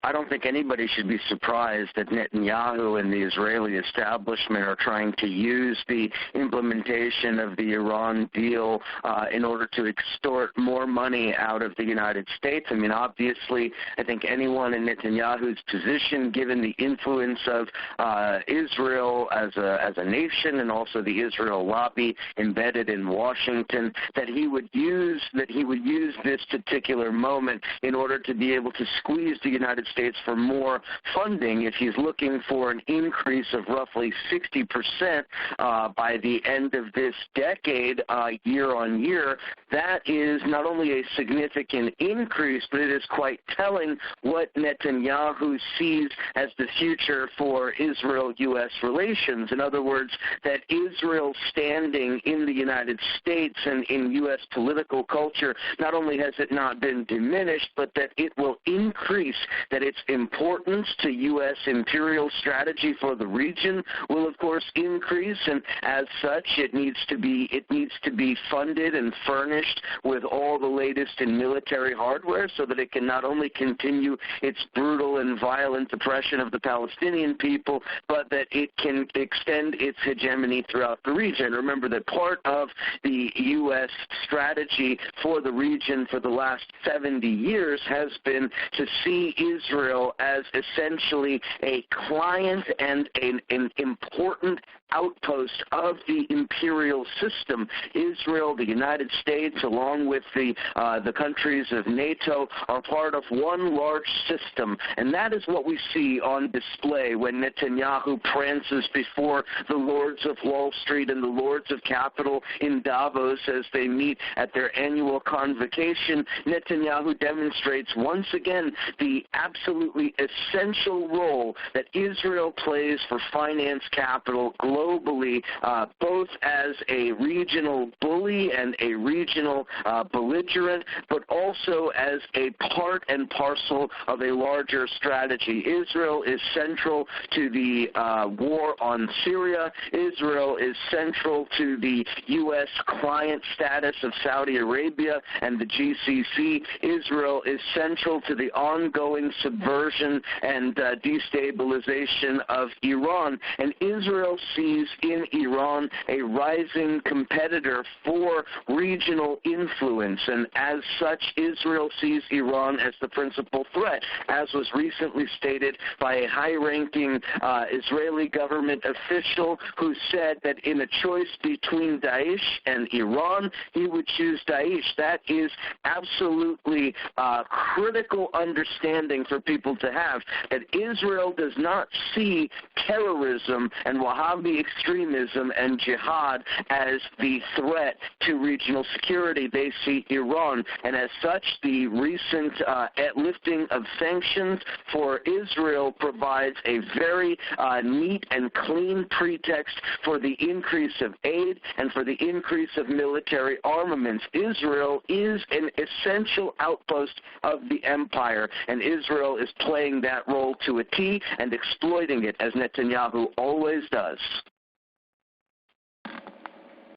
I don't think anybody should be surprised that Netanyahu and the Israeli establishment are trying to use the implementation of the Iran deal in order to extort more money out of the United States. I mean, obviously, I think anyone in Netanyahu's position, given the influence of Israel as a nation and also the Israel lobby embedded in Washington, that he would use this particular moment in order to be able to squeeze the United States for more funding. If he's looking for an increase of roughly 60% by the end of this decade, year on year, that is not only a significant increase, but it is quite telling what Netanyahu sees as the future for Israel-U.S. relations. In other words, that Israel's standing in the United States and in U.S. political culture, not only has it not been diminished, but that it will increase, that its importance to U.S. imperial strategy for the region will, of course, increase, and as such, it needs to be funded and furnished with all the latest in military hardware so that it can not only continue its brutal and violent oppression of the Palestinian people, but that it can extend its hegemony throughout the region. Remember that part of the U.S. strategy for the region for the last 70 years has been to see Israel as essentially a client and an important outpost of the imperial system. Israel, the United States, along with the countries of NATO, are part of one large system, and that is what we see on display when Netanyahu prances before the lords of Wall Street and the lords of capital in Davos as they meet at their annual convocation. Netanyahu demonstrates once again the absolutely essential role that Israel plays for finance capital globally, both as a regional bully and a regional belligerent, but also as a part and parcel of a larger strategy. Israel is central to the war on Syria. Israel is central to the U.S. client status of Saudi Arabia and the GCC. Israel is central to the ongoing subversion and destabilization of Iran. And Israel sees in Iran a rising competitor for regional influence. And as such, Israel sees Iran as the principal threat, as was recently stated by a high-ranking Israeli government official who said that in a choice between Daesh and Iran, he would choose Daesh. That is absolutely critical understanding for people to have, that Israel does not see terrorism and Wahhabi extremism and jihad as the threat to regional security. They see Iran, and as such, the recent lifting of sanctions for Israel provides a very neat and clean pretext for the increase of aid and for the increase of military armaments. Israel is an essential outpost of the empire, and Israel is playing that role to a T and exploiting it, as Netanyahu always does.